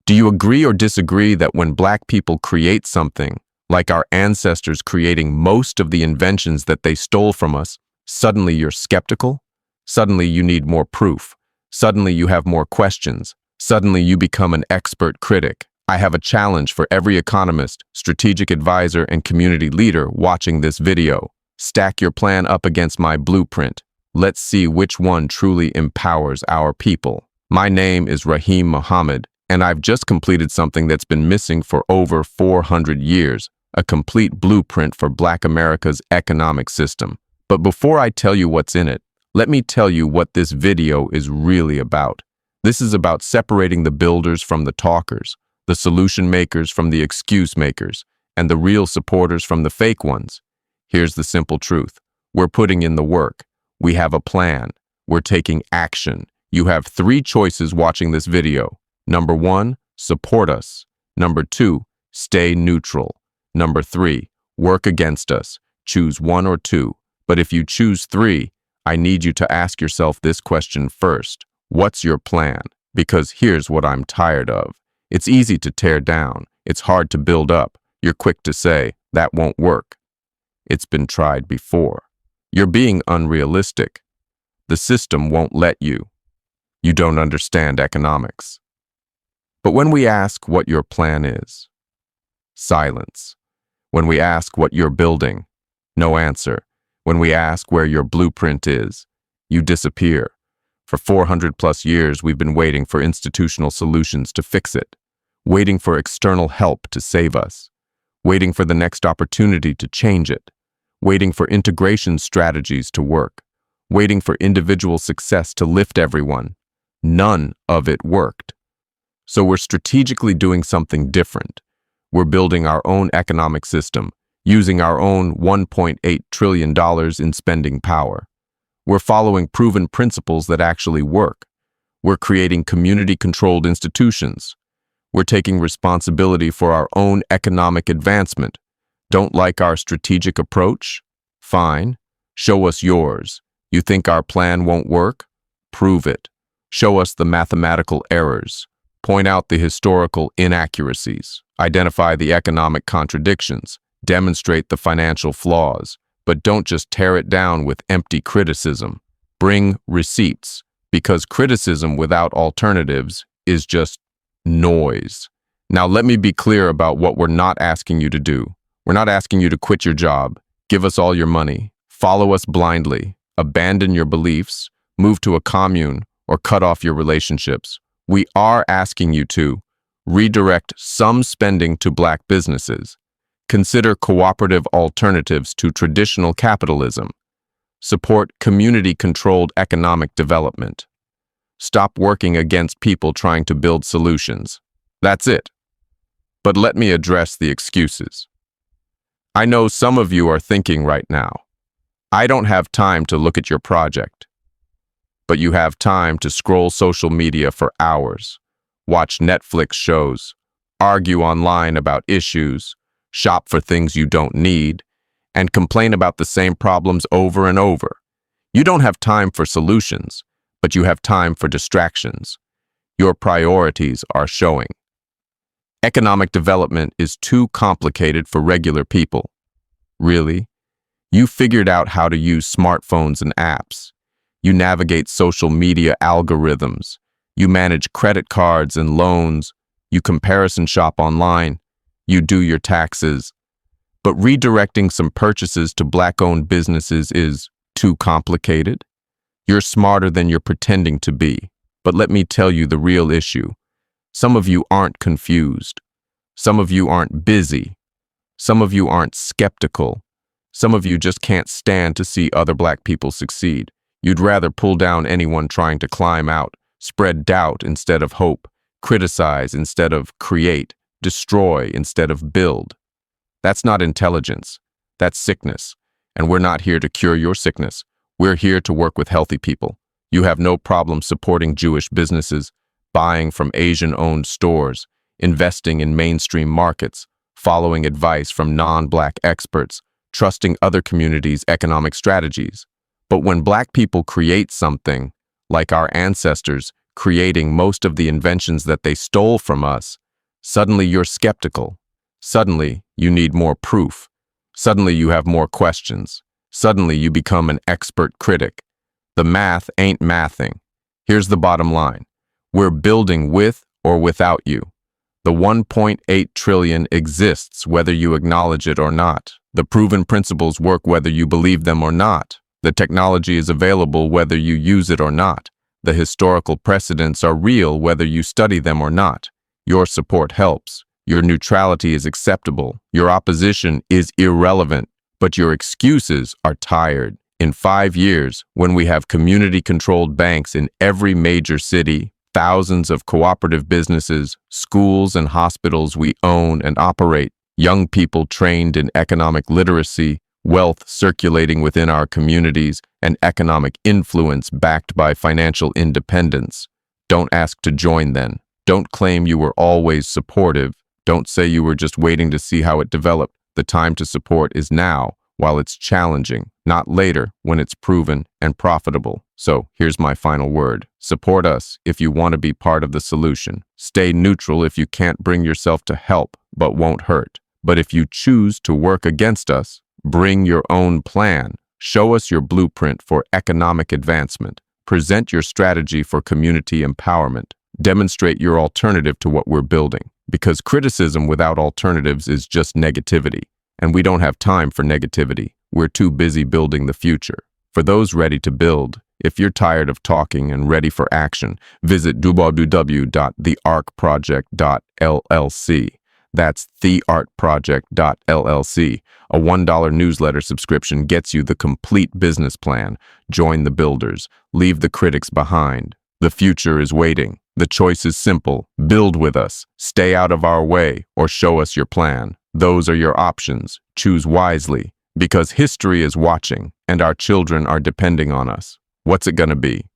Do you agree or disagree that when Black people create something, like our ancestors creating most of the inventions that they stole from us, suddenly you're skeptical? Suddenly you need more proof. Suddenly you have more questions. Suddenly you become an expert critic. I have a challenge for every economist, strategic advisor, and community leader watching this video. Stack your plan up against my blueprint. Let's see which one truly empowers our people. My name is Rahim Muhammad, and I've just completed something that's been missing for over 400 years, a complete blueprint for Black America's economic system. But before I tell you what's in it, let me tell you what this video is really about. This is about separating the builders from the talkers, the solution makers from the excuse makers, and the real supporters from the fake ones. Here's the simple truth. We're putting in the work. We have a plan. We're taking action. You have 3 choices watching this video. Number 1, support us. Number 2, stay neutral. Number 3, work against us. Choose 1 or 2. But if you choose 3, I need you to ask yourself this question first. What's your plan? Because here's what I'm tired of. It's easy to tear down. It's hard to build up. You're quick to say, that won't work. It's been tried before. You're being unrealistic. The system won't let you. You don't understand economics. But when we ask what your plan is, silence. When we ask what you're building, no answer. When we ask where your blueprint is, you disappear. For 400+ years, we've been waiting for institutional solutions to fix it, waiting for external help to save us, waiting for the next opportunity to change it, waiting for integration strategies to work, waiting for individual success to lift everyone. None of it worked. So we're strategically doing something different. We're building our own economic system, using our own $1.8 trillion in spending power. We're following proven principles that actually work. We're creating community-controlled institutions. We're taking responsibility for our own economic advancement. Don't like our strategic approach? Fine. Show us yours. You think our plan won't work? Prove it. Show us the mathematical errors. Point out the historical inaccuracies. Identify the economic contradictions. Demonstrate the financial flaws. But don't just tear it down with empty criticism. Bring receipts, because criticism without alternatives is just noise. Now let me be clear about what we're not asking you to do. We're not asking you to quit your job, give us all your money, follow us blindly, abandon your beliefs, move to a commune, or cut off your relationships. We are asking you to redirect some spending to Black businesses. Consider cooperative alternatives to traditional capitalism. Support community-controlled economic development. Stop working against people trying to build solutions. That's it. But let me address the excuses. I know some of you are thinking right now, I don't have time to look at your project. But you have time to scroll social media for hours, watch Netflix shows, argue online about issues, shop for things you don't need, and complain about the same problems over and over. You don't have time for solutions, but you have time for distractions. Your priorities are showing. Economic development is too complicated for regular people. Really? You figured out how to use smartphones and apps. You navigate social media algorithms. You manage credit cards and loans. You comparison shop online. You do your taxes. But redirecting some purchases to Black-owned businesses is too complicated? You're smarter than you're pretending to be. But let me tell you the real issue. Some of you aren't confused. Some of you aren't busy. Some of you aren't skeptical. Some of you just can't stand to see other Black people succeed. You'd rather pull down anyone trying to climb out, spread doubt instead of hope, criticize instead of create, destroy instead of build. That's not intelligence. That's sickness. And we're not here to cure your sickness. We're here to work with healthy people. You have no problem supporting Jewish businesses, buying from Asian-owned stores, investing in mainstream markets, following advice from non-Black experts, trusting other communities' economic strategies. But when Black people create something, like our ancestors creating most of the inventions that they stole from us, suddenly you're skeptical. Suddenly, you need more proof. Suddenly, you have more questions. Suddenly, you become an expert critic. The math ain't mathing. Here's the bottom line. We're building with or without you. The 1.8 trillion exists whether you acknowledge it or not. The proven principles work whether you believe them or not. The technology is available whether you use it or not. The historical precedents are real whether you study them or not. Your support helps. Your neutrality is acceptable. Your opposition is irrelevant. But your excuses are tired. In 5 years, when we have community-controlled banks in every major city, thousands of cooperative businesses, schools and hospitals we own and operate, young people trained in economic literacy, wealth circulating within our communities, and economic influence backed by financial independence. Don't ask to join then. Don't claim you were always supportive. Don't say you were just waiting to see how it developed. The time to support is now, while it's challenging, not later when it's proven and profitable. So here's my final word. Support us if you want to be part of the solution. Stay neutral if you can't bring yourself to help but won't hurt. But if you choose to work against us, bring your own plan. Show us your blueprint for economic advancement. Present your strategy for community empowerment. Demonstrate your alternative to what we're building. Because criticism without alternatives is just negativity. And we don't have time for negativity. We're too busy building the future. For those ready to build, if you're tired of talking and ready for action, visit www.theartproject.llc. That's theartproject.llc. A $1 newsletter subscription gets you the complete business plan. Join the builders. Leave the critics behind. The future is waiting. The choice is simple. Build with us. Stay out of our way or show us your plan. Those are your options. Choose wisely, because history is watching and our children are depending on us. What's it gonna be?